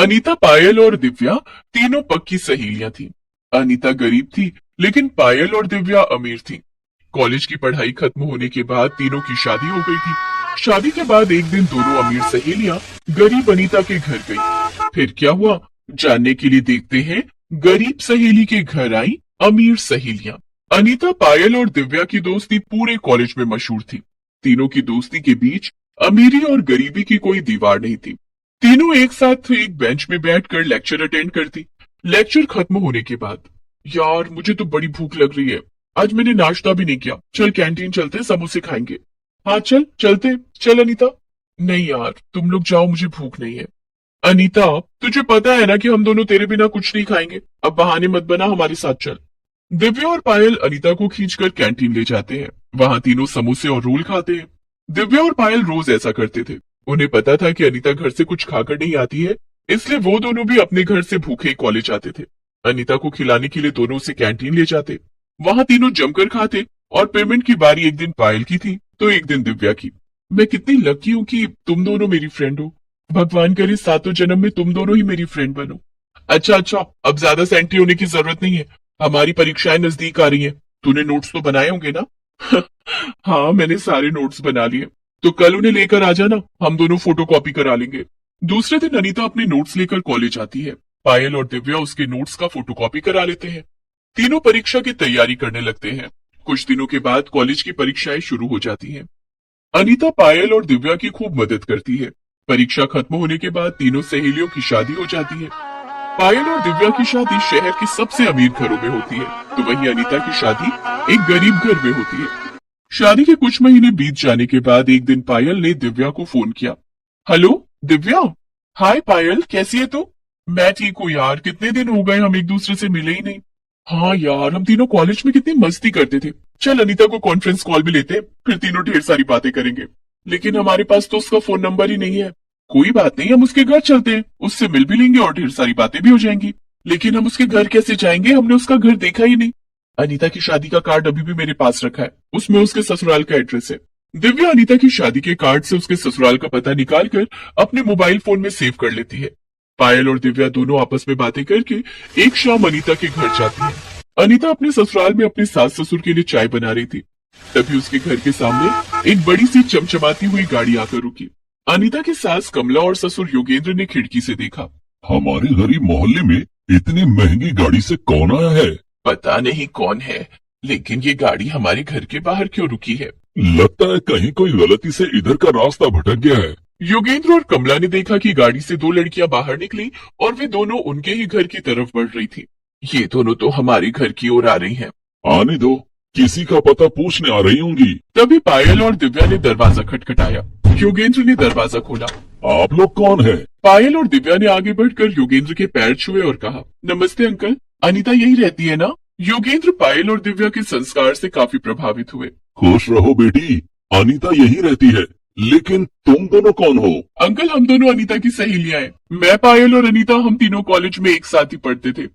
अनीता, पायल और दिव्या तीनों पक्की सहेलियां थीं। अनीता गरीब थी, लेकिन पायल और दिव्या अमीर थीं। कॉलेज की पढ़ाई खत्म होने के बाद तीनों की शादी हो गई थी। शादी के बाद एक दिन दोनों अमीर सहेलियां गरीब अनीता के घर गई। फिर क्या हुआ, जानने के लिए देखते हैं। गरीब सहेली के घर आई अमीर सहेलियां। अनीता, पायल और दिव्या की दोस्ती पूरे कॉलेज में मशहूर थी। तीनों की दोस्ती के बीच अमीरी और गरीबी की कोई दीवार नहीं थी। तीनों एक साथ एक बेंच में बैठकर लेक्चर अटेंड करती। लेक्चर खत्म होने के बाद, यार मुझे तो बड़ी भूख लग रही है, आज मैंने नाश्ता भी नहीं किया, चल कैंटीन चलते, समोसे खाएंगे। हाँ चल चलते, चल अनीता। नहीं यार तुम लोग जाओ, मुझे भूख नहीं है। अनीता, तुझे पता है ना कि हम दोनों तेरे बिना कुछ नहीं खाएंगे, अब बहाने मत बना, हमारे साथ चल। दिव्या और पायल अनीता को खींचकर कैंटीन ले जाते हैं। वहां तीनों समोसे और रोल खाते हैं। दिव्या और पायल रोज ऐसा करते थे। उन्हें पता था कि अनीता घर से कुछ खाकर नहीं आती है, इसलिए वो दोनों भी अपने घर से भूखे कॉलेज आते थे। अनीता को खिलाने के लिए दोनों उसे कैंटीन ले जाते। वहां तीनों जमकर खाते और पेमेंट की बारी एक दिन पायल की थी तो एक दिन दिव्या की। मैं कितनी लकी हूँ कि तुम दोनों मेरी फ्रेंड हो। भगवान करे सातों जन्म में तुम दोनों ही मेरी फ्रेंड बनो। अच्छा अच्छा, अब ज्यादा सेंटी होने की जरूरत नहीं है, हमारी परीक्षाएं नजदीक आ रही हैं। तूने नोट्स तो बनाए होंगे ना? हाँ मैंने सारे नोट्स बना लिए, तो कल उन्हें लेकर आ जाना, हम दोनों फोटोकॉपी करा लेंगे। दूसरे दिन अनीता अपने नोट्स लेकर कॉलेज आती है। पायल और दिव्या उसके नोट्स का फोटोकॉपी करा लेते हैं। तीनों परीक्षा की तैयारी करने लगते हैं। कुछ दिनों के बाद कॉलेज की परीक्षाएं शुरू हो जाती हैं। अनीता पायल और दिव्या की खूब मदद करती है। परीक्षा खत्म होने के बाद तीनों सहेलियों की शादी हो जाती है। पायल और दिव्या की शादी शहर के सबसे अमीर घरों में होती है, तो वहीं अनीता की शादी एक गरीब घर में होती है। शादी के कुछ महीने बीत जाने के बाद एक दिन पायल ने दिव्या को फोन किया। हेलो दिव्या। हाय पायल, कैसी है तू? मैं ठीक हूँ यार, कितने दिन हो गए हम एक दूसरे से मिले ही नहीं। हाँ यार, हम तीनों कॉलेज में कितनी मस्ती करते थे। चल अनीता को कॉन्फ्रेंस कॉल भी लेते हैं, फिर तीनों ढेर सारी बातें करेंगे। लेकिन हमारे पास तो उसका फोन नंबर ही नहीं है। कोई बात नहीं, हम उसके घर चलते हैं, उससे मिल भी लेंगे और ढेर सारी बातें भी हो जाएंगी। लेकिन हम उसके घर कैसे जाएंगे, हमने उसका घर देखा ही नहीं। अनीता की शादी का कार्ड अभी भी मेरे पास रखा है, उसमें उसके ससुराल का एड्रेस है। दिव्या अनीता की शादी के कार्ड से उसके ससुराल का पता निकालकर अपने मोबाइल फोन में सेव कर लेती है। पायल और दिव्या दोनों आपस में बातें करके एक शाम अनीता के घर जाती है। अनीता अपने ससुराल में अपने सास ससुर के लिए चाय बना रही थी। तभी उसके घर के सामने एक बड़ी सी चमचमाती हुई गाड़ी आकर रुकी। अनीता की सास कमला और ससुर योगेंद्र ने खिड़की से देखा। हमारे गरीब मोहल्ले में इतनी महंगी गाड़ी से कौन आया है? पता नहीं कौन है, लेकिन ये गाड़ी हमारे घर के बाहर क्यों रुकी है? लगता है कहीं कोई गलती से इधर का रास्ता भटक गया है। योगेंद्र और कमला ने देखा कि गाड़ी से दो लड़कियां बाहर निकली और वे दोनों उनके ही घर की तरफ बढ़ रही थी। ये दोनों तो हमारे घर की ओर आ रही हैं। आने दो, किसी का पता पूछने आ रही होंगी। तभी पायल और दिव्या ने दरवाजा खटखटाया। योगेंद्र ने दरवाजा खोला। आप लोग कौन है? पायल और दिव्या ने आगे बढ़कर योगेंद्र के पैर छुए और कहा, नमस्ते अंकल, अनीता यही रहती है ना? योगेंद्र पायल और दिव्या के संस्कार से काफी प्रभावित हुए। खुश रहो बेटी, अनीता यही रहती है, लेकिन तुम दोनों कौन हो? अंकल, हम दोनों अनीता की सहेलियां हैं। मैं, पायल और अनीता, हम तीनों कॉलेज में एक साथ ही पढ़ते थे।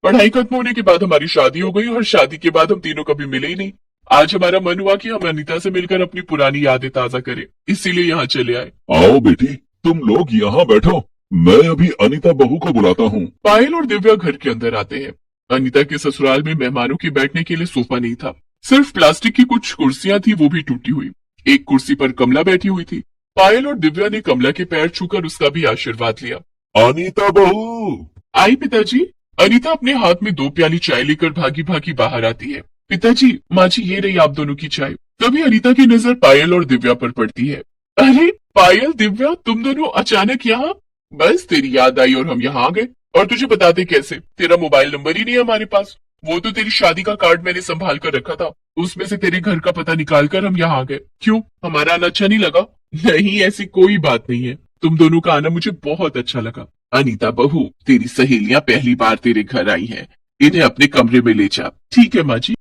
पढ़ाई खत्म होने के बाद हमारी शादी हो गई और शादी के बाद हम तीनों कभी मिले ही नहीं। आज हमारा मन हुआ कि हम अनीता से मिलकर अपनी पुरानी यादें ताजा करें, इसीलिए यहाँ चले आए। आओ बेटी, तुम लोग यहाँ बैठो, मैं अभी अनीता बहू को बुलाता हूँ। पायल और दिव्या घर के अंदर आते हैं। अनीता के ससुराल में मेहमानों के बैठने के लिए सोफा नहीं था, सिर्फ प्लास्टिक की कुछ कुर्सियां थी, वो भी टूटी हुई। एक कुर्सी पर कमला बैठी हुई थी। पायल और दिव्या ने कमला के पैर छूकर उसका भी आशीर्वाद लिया। अनीता बहू। आई पिताजी। अनीता अपने हाथ में 2 प्याली चाय लेकर भागी भागी बाहर आती है। पिताजी, माँ जी, ये रही आप दोनों की चाय। तभी अनीता की नजर पायल और दिव्या पर पड़ती है। अरे पायल, दिव्या, तुम दोनों अचानक यहाँ? बस तेरी याद आई और हम यहाँ आ गए। और तुझे बताते कैसे, तेरा मोबाइल नंबर ही नहीं है हमारे पास। वो तो तेरी शादी का कार्ड मैंने संभाल कर रखा था, उसमें से तेरे घर का पता निकाल कर हम यहाँ आ गए। क्यों, हमारा आना अच्छा नहीं लगा? नहीं, ऐसी कोई बात नहीं है, तुम दोनों का आना मुझे बहुत अच्छा लगा। अनीता बहू, तेरी सहेलियां पहली बार तेरे घर आई हैं, इन्हें अपने कमरे में ले जा। ठीक है माँ जी।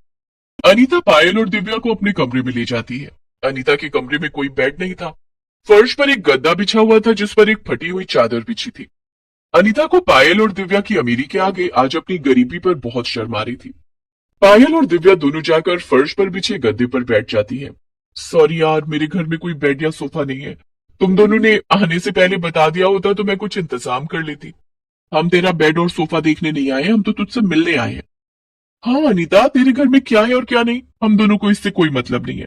अनीता पायल और दिव्या को अपने कमरे में ले जाती है। अनीता के कमरे में कोई बेड नहीं था। फर्श पर एक गद्दा बिछा हुआ था जिस पर एक फटी हुई चादर बिछी थी। अनीता को पायल और दिव्या की अमीरी के आगे आज अपनी गरीबी पर बहुत शर्म आ रही थी। पायल और दिव्या दोनों जाकर फर्श पर बिछे गद्दे पर बैठ जाती हैं। सॉरी यार, मेरे घर में कोई बेड या सोफा नहीं है। तुम दोनों ने आने से पहले बता दिया होता तो मैं कुछ इंतजाम कर लेती। हम तेरा बेड और सोफा देखने नहीं आए, हम तो तुझसे मिलने आए हैं। हाँ अनीता, तेरे घर में क्या है और क्या नहीं, हम दोनों को इससे कोई मतलब नहीं है।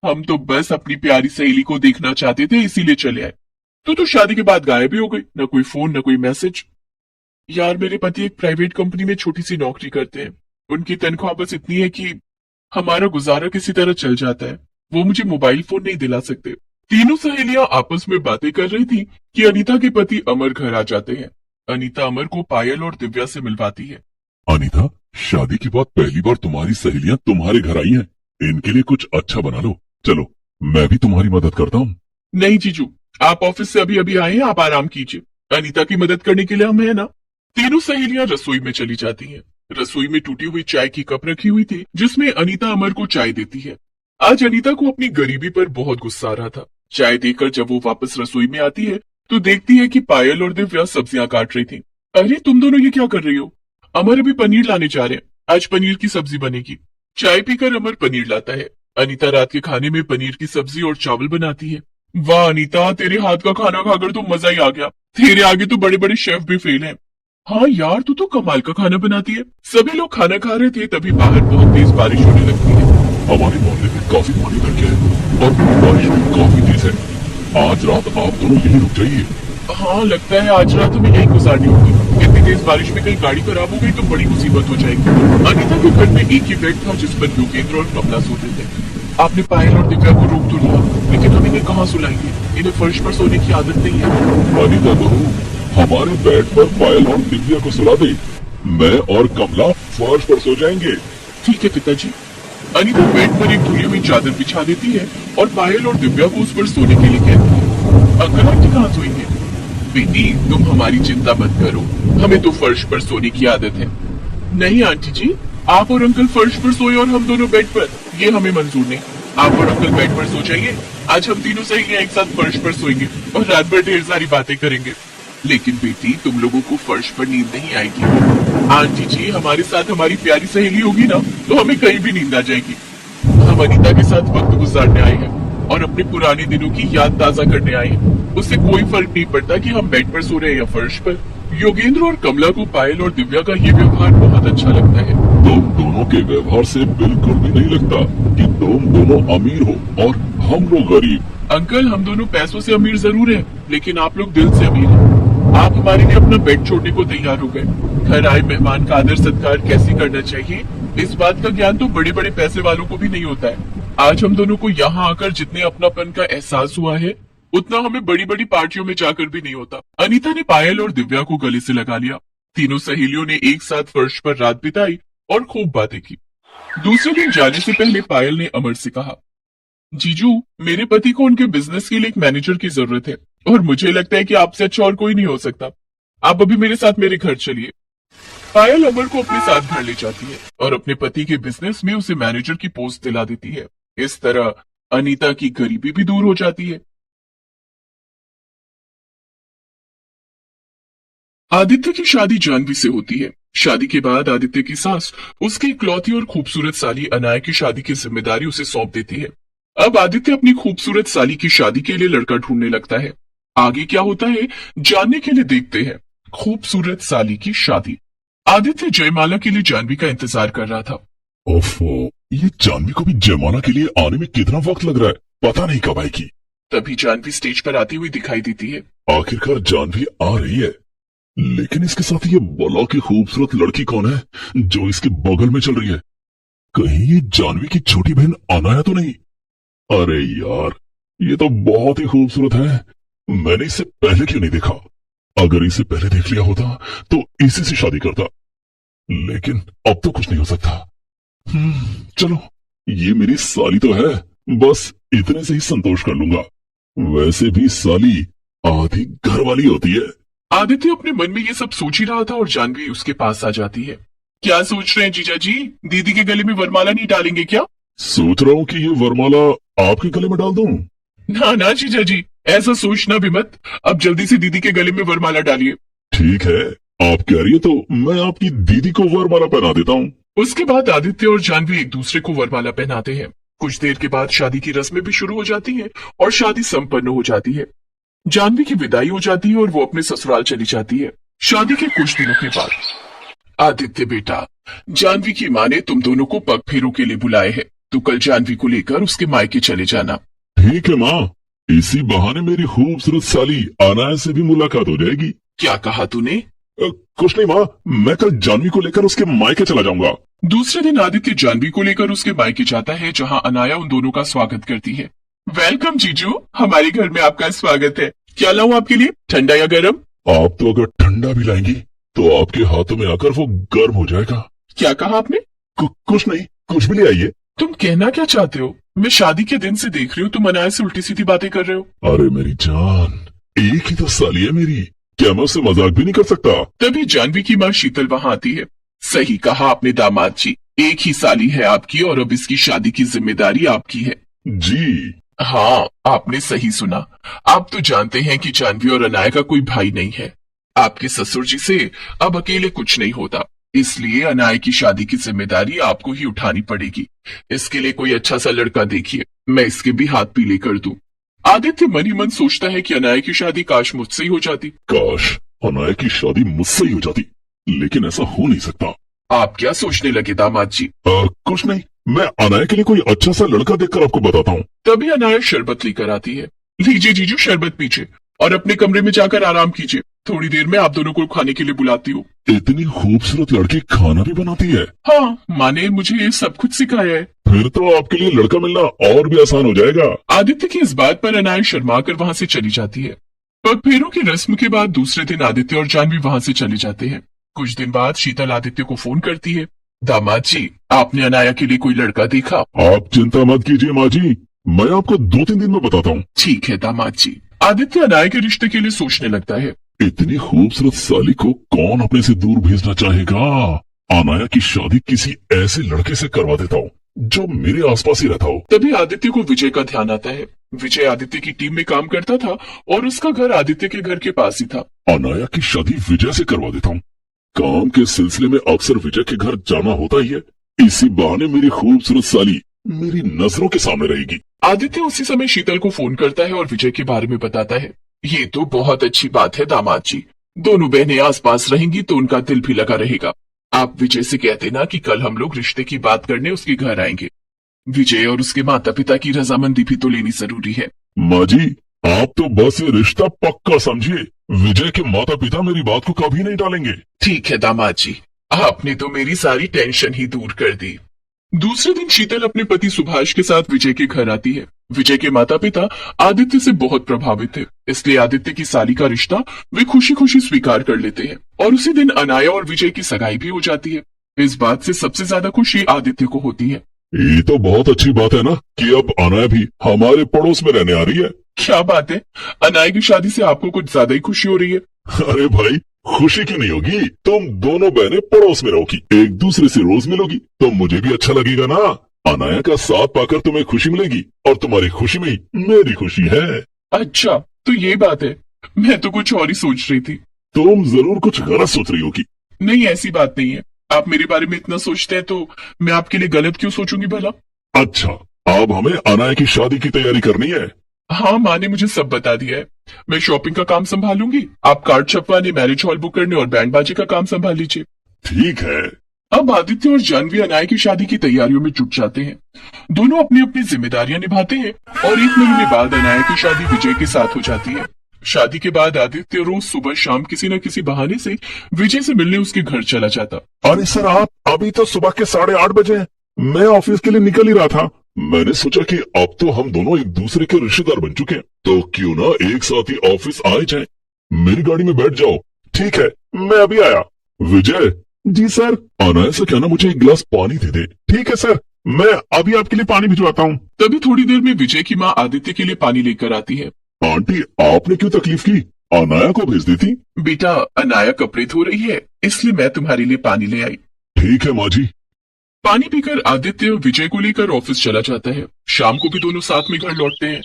हम तो बस अपनी प्यारी सहेली को देखना चाहते थे, इसीलिए चले आए। तो शादी के बाद गायब भी हो गई, न कोई फोन न कोई मैसेज। यार मेरे पति एक प्राइवेट कंपनी में छोटी सी नौकरी करते हैं। उनकी तनख्वाह बस इतनी है कि हमारा गुजारा किसी तरह चल जाता है। वो मुझे मोबाइल फोन नहीं दिला सकते। तीनों सहेलियां आपस में बातें कर रही थी कि अनीता के पति अमर घर आ जाते हैं। अनीता अमर को पायल और दिव्या से मिलवाती है। अनीता, शादी के बाद पहली बार तुम्हारी सहेलियां तुम्हारे घर आई हैं। इनके लिए कुछ अच्छा बना लो। चलो, मैं भी तुम्हारी मदद करता हूँ। नहीं जीजू, आप ऑफिस से अभी अभी आए हैं, आप आराम कीजिए। अनीता की मदद करने के लिए हम है ना। तीनों सहेलियां रसोई में चली जाती हैं। रसोई में टूटी हुई चाय की कप रखी हुई थी, जिसमें अनीता अमर को चाय देती है। आज अनीता को अपनी गरीबी पर बहुत गुस्सा आ रहा था। चाय देकर जब वो वापस रसोई में आती है तो देखती है कि पायल और दिव्या सब्जियां काट रही थी। अरे तुम दोनों ये क्या कर रही हो? अमर अभी पनीर लाने जा रहे हैं, आज पनीर की सब्जी बनेगी। चाय पीकर अमर पनीर लाता है। अनीता रात के खाने में पनीर की सब्जी और चावल बनाती है। वाह अनीता, तेरे हाथ का खाना खाकर तो मजा ही आ गया। तेरे आगे तो बड़े बड़े शेफ भी फेल हैं। हाँ यार, तू तो कमाल का खाना बनाती है। सभी लोग खाना खा रहे थे, तभी बाहर बहुत तेज बारिश होने लगती है। हमारे मोहल्ले में काफी पानी भर गया है और बारिश भी काफी तेज है। आज रात आप दोनों यहीं रुक जाइए। हाँ लगता है आज रात हमें यही गुजारनी होगी। इतनी तेज बारिश में कहीं गाड़ी खराब हो गई तो बड़ी मुसीबत हो जाएगी। अनीता के घर में एक ही बेड था जिस पर योगेंद्र और कमला सोते थे। आपने पायल और दिव्या को रोक तो लिया, लेकिन हम इन्हें कहाँ सुलाएंगे? इन्हें फर्श पर सोने की आदत नहीं है। अनीता बहू, हमारे बेड पर पायल और दिव्या को सुला दे। मैं और कमला फर्श पर सो जाएंगे। ठीक है पिताजी। अनीता बेड पर एक धुली हुई चादर बिछा देती है और पायल और दिव्या को उस पर सोने के लिए कहती है। अंकल आंटी कहाँ सोएंगे? बेटी तुम हमारी चिंता मत करो, हमें तो फर्श पर सोने की आदत है। नहीं आंटी जी, आप और अंकल फर्श पर सोए और हम दोनों बेड पर, ये हमें मंजूर नहीं। आप और अंकल बेड पर सो जाइए। आज हम तीनों सहेलियां एक साथ फर्श पर सोएंगे और रात भर ढेर सारी बातें करेंगे। लेकिन बेटी तुम लोगों को फर्श पर नींद नहीं आएगी। आंटी जी, हमारे साथ हमारी प्यारी सहेली होगी ना तो हमें कहीं भी नींद आ जाएगी। हम अनीता के साथ वक्त गुजारने आए हैं और अपने पुराने दिनों की याद ताजा करने आए हैं। उससे कोई फर्क नहीं पड़ता कि हम बेड पर सो रहे हैं या फर्श पर। योगेंद्र और कमला को पायल और दिव्या का ये व्यवहार बहुत अच्छा लगता है। तुम दोनों के व्यवहार से बिल्कुल भी नहीं लगता कि तुम दोनों अमीर हो और हम लोग गरीब। अंकल हम दोनों पैसों से अमीर जरूर हैं, लेकिन आप लोग दिल से अमीर हैं। आप हमारे लिए अपना बेड छोड़ने को तैयार हो गए। घर आए मेहमान का आदर सत्कार कैसे करना चाहिए, इस बात का ज्ञान तो बड़े बड़े पैसे वालों को भी नहीं होता है। आज हम दोनों को यहाँ आकर जितने अपनापन का एहसास हुआ है, उतना हमें बड़ी बड़ी पार्टियों में जाकर भी नहीं होता। अनीता ने पायल और दिव्या को गले से लगा लिया। तीनों सहेलियों ने एक साथ फर्श पर रात बिताई और खूब बातें की। दूसरे दिन जाने से पहले पायल ने अमर से कहा, जीजू मेरे पति को उनके बिजनेस के लिए एक मैनेजर की जरूरत है और मुझे लगता है कि आपसे अच्छा और कोई नहीं हो सकता। आप अभी मेरे साथ मेरे घर चलिए। पायल अमर को अपने साथ घर ले जाती है और अपने पति के बिजनेस में उसे मैनेजर की पोस्ट दिला देती है। इस तरह अनीता की गरीबी भी दूर हो जाती है। आदित्य की शादी जानवी से होती है। शादी के बाद आदित्य की सास उसकी इकलौती और खूबसूरत साली अनाया की शादी की जिम्मेदारी उसे सौंप देती है। अब आदित्य अपनी खूबसूरत साली की शादी के लिए लड़का ढूंढने लगता है। आगे क्या होता है जानने के लिए देखते हैं खूबसूरत साली की शादी। आदित्य जयमाला के लिए जानवी का इंतजार कर रहा था। ओफो, ये जानवी को भी जयमाला के लिए आने में कितना वक्त लग रहा है, पता नहीं कब आएगी। तभी जानवी स्टेज पर आती हुई दिखाई देती है। आखिरकार जानवी आ रही है, लेकिन इसके साथ ये बला की खूबसूरत लड़की कौन है जो इसके बगल में चल रही है? कहीं ये जानवी की छोटी बहन अनाया तो नहीं? अरे यार, ये तो बहुत ही खूबसूरत है। मैंने इसे पहले क्यों नहीं देखा? अगर इसे पहले देख लिया होता तो इसी से शादी करता, लेकिन अब तो कुछ नहीं हो सकता। चलो, ये मेरी साली तो है, बस इतने से ही संतोष कर लूंगा। वैसे भी साली आधी घर वाली होती है। आदित्य अपने मन में ये सब सोच ही रहा था और जानवी उसके पास आ जाती है। क्या सोच रहे हैं जीजा जी, दीदी के गले में वरमाला नहीं डालेंगे क्या? सोच रहा हूँ कि ये वरमाला आपके गले में डाल दूं। ना ना जीजा जी, ऐसा सोचना भी मत। अब जल्दी से दीदी के गले में वरमाला डालिए। ठीक है, आप कह रही है तो मैं आपकी दीदी को वरमाला पहना देता हूँ। उसके बाद आदित्य और जानवी एक दूसरे को वरमाला पहनाते हैं। कुछ देर के बाद शादी की रस्में भी शुरू हो जाती हैं और शादी संपन्न हो जाती है। जानवी की विदाई हो जाती है और वो अपने ससुराल चली जाती है। शादी के कुछ दिनों के बाद। आदित्य बेटा, जानवी की माँ ने तुम दोनों को पग फेरों के लिए बुलाए है, तो कल जानवी को लेकर उसके मायके चले जाना। ठीक है माँ, इसी बहाने मेरी खूबसूरत साली अनाया से भी मुलाकात हो जाएगी। क्या कहा तूने? कुछ नहीं माँ, मैं कल जानवी को लेकर उसके मायके चला जाऊंगा। दूसरे दिन आदित्य जानवी को लेकर उसके मायके जाता है, जहाँ अनाया उन दोनों का स्वागत करती है। वेलकम जीजू, हमारे घर में आपका स्वागत है। क्या लाऊं आपके लिए, ठंडा या गर्म? आप तो अगर ठंडा भी लाएंगी तो आपके हाथों में आकर वो गर्म हो जाएगा। क्या कहा आपने? कुछ नहीं, कुछ भी ले आइए। तुम कहना क्या चाहते हो? मैं शादी के दिन से देख रही हूँ तुम अनाया से उल्टी सीधी बातें कर रहे हो। अरे मेरी जान, एक ही तो साली है मेरी, क्या मैं उससे मजाक भी नहीं कर सकता? तभी जानवी की माँ शीतल वहाँ आती है। सही कहा आपने दामाद जी, एक ही साली है आपकी और अब इसकी शादी की जिम्मेदारी आपकी है। जी हाँ, आपने सही सुना। आप तो जानते हैं कि जानवी और अनाया का कोई भाई नहीं है। आपके ससुर जी से अब अकेले कुछ नहीं होता, इसलिए अनाया की शादी की जिम्मेदारी आपको ही उठानी पड़ेगी। इसके लिए कोई अच्छा सा लड़का देखिए, मैं इसके भी हाथ पीले कर दूं। आदित्य मन ही मन सोचता है कि अनाया की शादी काश मुझसे ही हो जाती। काश अनाया की शादी मुझसे ही हो जाती, लेकिन ऐसा हो नहीं सकता। आप क्या सोचने लगे दामाद जी? कुछ नहीं, मैं अनाया के लिए कोई अच्छा सा लड़का देखकर आपको बताता हूँ। तभी अनाया शरबत लेकर आती है। लीजिए जीजू शरबत पीजिए और अपने कमरे में जाकर आराम कीजिए। थोड़ी देर में आप दोनों को खाने के लिए बुलाती हूँ। इतनी खूबसूरत लड़की खाना भी बनाती है? हाँ, माँ ने मुझे ये सब कुछ सिखाया है। फिर तो आपके लिए लड़का मिलना और भी आसान हो जाएगा। आदित्य की इस बात पर अनाया शर्मा कर वहाँ से चली जाती है। पग फेरों की रस्म के बाद दूसरे दिन आदित्य और जानवी वहाँ से चले जाते हैं। कुछ दिन बाद शीतल आदित्य को फोन करती है। दामाद जी, आपने अनाया के लिए कोई लड़का देखा? आप चिंता मत कीजिए माँ जी, मैं आपको 2-3 दिन में बताता हूँ। ठीक है दामाद जी। आदित्य अनाया के रिश्ते के लिए सोचने लगता है। इतनी खूबसूरत साली को कौन अपने से दूर भेजना चाहेगा? अनाया की शादी किसी ऐसे लड़के से करवा देता हूँ जो मेरे आसपास ही रहता हो। तभी आदित्य को विजय का ध्यान आता है। विजय आदित्य की टीम में काम करता था और उसका घर आदित्य के घर के पास ही था। अनाया की शादी विजय से करवा देता हूँ। काम के सिलसिले में अक्सर विजय के घर जाना होता ही है, इसी बहाने मेरी खूबसूरत साली मेरी नजरों के सामने रहेगी। आदित्य उसी समय शीतल को फोन करता है और विजय के बारे में बताता है। ये तो बहुत अच्छी बात है दामाद जी, दोनों बहनें आसपास रहेंगी तो उनका दिल भी लगा रहेगा। आप विजय से कह देना कि कल हम लोग रिश्ते की बात करने उसके घर आएंगे। विजय और उसके माता पिता की रजामंदी भी तो लेनी जरूरी है। माँ जी, आप तो बस ये रिश्ता पक्का समझिए, विजय के माता पिता मेरी बात को कभी नहीं टालेंगे। ठीक है दामाद जी, आपने तो मेरी सारी टेंशन ही दूर कर दी। दूसरे दिन शीतल अपने पति सुभाष के साथ विजय के घर आती है। विजय के माता पिता आदित्य से बहुत प्रभावित थे, इसलिए आदित्य की साली का रिश्ता वे खुशी खुशी स्वीकार कर लेते हैं और उसी दिन अनाया और विजय की सगाई भी हो जाती है। इस बात से सबसे ज्यादा खुशी आदित्य को होती है। ये तो बहुत अच्छी बात है ना कि अब अनाया भी हमारे पड़ोस में रहने आ रही है। क्या बात है, अनाया की शादी से आपको कुछ ज्यादा ही खुशी हो रही है। अरे भाई, खुशी क्यों नहीं होगी? तुम दोनों बहनें पड़ोस में रहोगी, एक दूसरे से रोज मिलोगी तो मुझे भी अच्छा लगेगा ना। अनाया का साथ पाकर तुम्हें खुशी मिलेगी और तुम्हारी खुशी में ही मेरी खुशी है। अच्छा, तो ये बात है, मैं तो कुछ और ही सोच रही थी। तुम जरूर कुछ गलत सोच रही होगी। नहीं, ऐसी बात नहीं है। आप मेरे बारे में इतना सोचते हैं तो मैं आपके लिए गलत क्यों सोचूंगी भला? अच्छा, अब हमें अनाया की शादी की तैयारी करनी है। हाँ, माँ ने मुझे सब बता दिया है। मैं शॉपिंग का काम संभालूंगी, आप कार्ड छपवाने, मैरिज हॉल बुक करने और बैंड बाजे का काम संभाल लीजिए। ठीक है। अब आदित्य और जानवी अनाया की शादी की तैयारियों में जुट जाते हैं। दोनों अपनी अपनी जिम्मेदारियां निभाते हैं और 1 महीने बाद अनाया की शादी विजय के साथ हो जाती है। शादी के बाद आदित्य रोज सुबह शाम किसी न किसी बहाने से विजय से मिलने उसके घर चला जाता। अरे सर, आप अभी तो सुबह के 8:30 बजे हैं। मैं ऑफिस के लिए निकल ही रहा था। मैंने सोचा कि अब तो हम दोनों एक दूसरे के रिश्तेदार बन चुके हैं, तो क्यों ना एक साथ ही ऑफिस आए जाएं। मेरी गाड़ी में बैठ जाओ। ठीक है, मैं अभी आया। विजय। जी सर। अनाया से कहना मुझे एक गिलास पानी दे दे। ठीक है सर, मैं अभी आपके लिए पानी भिजवाता हूँ। तभी थोड़ी देर में विजय की माँ आदित्य के लिए पानी लेकर आती है। आंटी, आपने क्यों तकलीफ की? अनाया को भेज देती। बेटा, अनाया कपड़े धो रही है, इसलिए मैं तुम्हारे लिए पानी ले आई। ठीक है माँ जी। पानी पीकर आदित्य विजय को लेकर ऑफिस चला जाता है। शाम को भी दोनों साथ में घर लौटते हैं।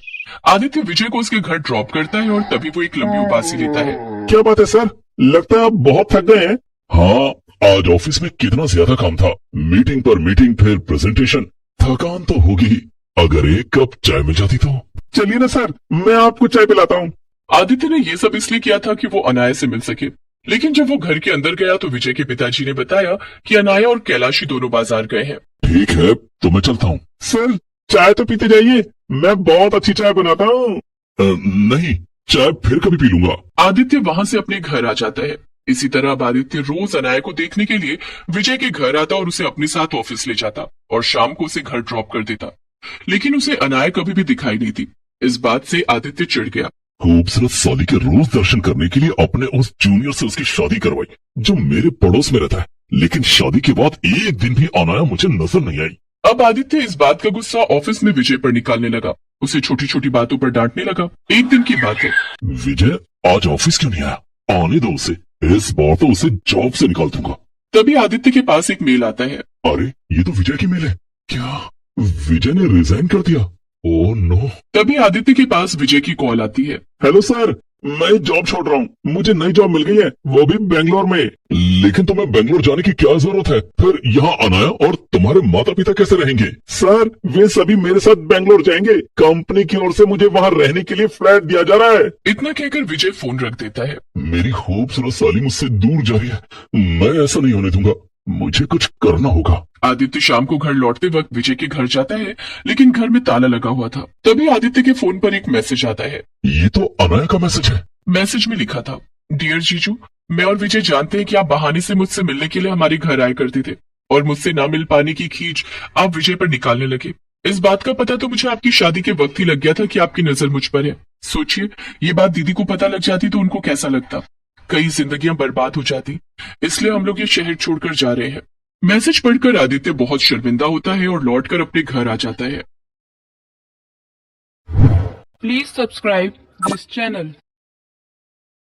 आदित्य विजय को उसके घर ड्रॉप करता है और तभी वो एक लंबी उबासी लेता है। क्या बात है सर, लगता है आप बहुत थक गए हैं। हाँ, आज ऑफिस में कितना ज्यादा काम था, मीटिंग पर मीटिंग, फिर प्रेजेंटेशन। थकान तो होगी, अगर एक कप चाय मिल जाती तो। चलिए ना सर, मैं आपको चाय पिलाता हूँ। आदित्य ने ये सब इसलिए किया था कि वो अनाया से मिल सके। लेकिन जब वो घर के अंदर गया तो विजय के पिताजी ने बताया कि अनाया और कैलाशी दोनों बाजार गए हैं। ठीक है, तो मैं चलता हूँ। सर, चाय तो पीते जाइए, मैं बहुत अच्छी चाय बनाता हूँ। नहीं, चाय फिर कभी पी लूंगा। आदित्य वहां से अपने घर आ जाता है। इसी तरह अब आदित्य रोज अनाया को देखने के लिए विजय के घर आता और उसे अपने साथ ऑफिस ले जाता और शाम को उसे घर ड्रॉप कर देता। लेकिन उसे अनाया कभी भी दिखाई नहीं थी। इस बात से आदित्य चिढ़ गया। खूबसूरत साली के रोज दर्शन करने के लिए अपने उस जूनियर से उसकी शादी करवाई, जो मेरे पड़ोस में रहता है, लेकिन शादी के बाद एक दिन भी अनाया मुझे नजर नहीं आई। अब आदित्य इस बात का गुस्सा ऑफिस में विजय पर निकालने लगा। उसे छोटी छोटी बातों पर डांटने लगा। एक दिन की बात है। विजय आज ऑफिस क्यों नहीं आया? आने दो उसे, इस बार तो उसे जॉब से निकाल दूंगा। तभी आदित्य के पास एक मेल आता है। अरे, ये तो विजय की मेल है। क्या विजय ने रिजाइन कर दिया? Oh no. तभी आदित्य के पास विजय की कॉल आती है। हेलो सर, मैं जॉब छोड़ रहा हूँ, मुझे नई जॉब मिल गई है, वो भी बेंगलोर में। लेकिन तुम्हें बेंगलोर जाने की क्या जरूरत है? फिर यहाँ अनाया और तुम्हारे माता पिता कैसे रहेंगे? सर, वे सभी मेरे साथ बेंगलोर जाएंगे। कंपनी की ओर से मुझे वहाँ रहने के लिए फ्लैट दिया जा रहा है। इतना कहकर विजय फोन रख देता है। मेरी खूबसूरत साली मुझसे दूर जा रही है, मैं ऐसा नहीं होने दूंगा, मुझे कुछ करना होगा। आदित्य शाम को घर लौटते वक्त विजय के घर जाता है, लेकिन घर में ताला लगा हुआ था। तभी आदित्य के फोन पर एक मैसेज आता है। ये तो अनाया का मैसेज है। मैसेज में लिखा था, डियर जीजू, मैं और विजय जानते हैं कि आप बहाने से मुझसे मिलने के लिए हमारे घर आया करते थे और मुझसे ना मिल पाने की खींच आप विजय पर निकालने लगे। इस बात का पता तो मुझे आपकी शादी के वक्त ही लग गया था कि आपकी नजर मुझ पर है। सोचिए, ये बात दीदी को पता लग जाती तो उनको कैसा लगता। कई जिंदगियां बर्बाद हो जाती। इसलिए हम लोग ये शहर छोड़कर जा रहे हैं। मैसेज पढ़कर आदित्य बहुत शर्मिंदा होता है और लौटकर अपने घर आ जाता है। Please subscribe this channel.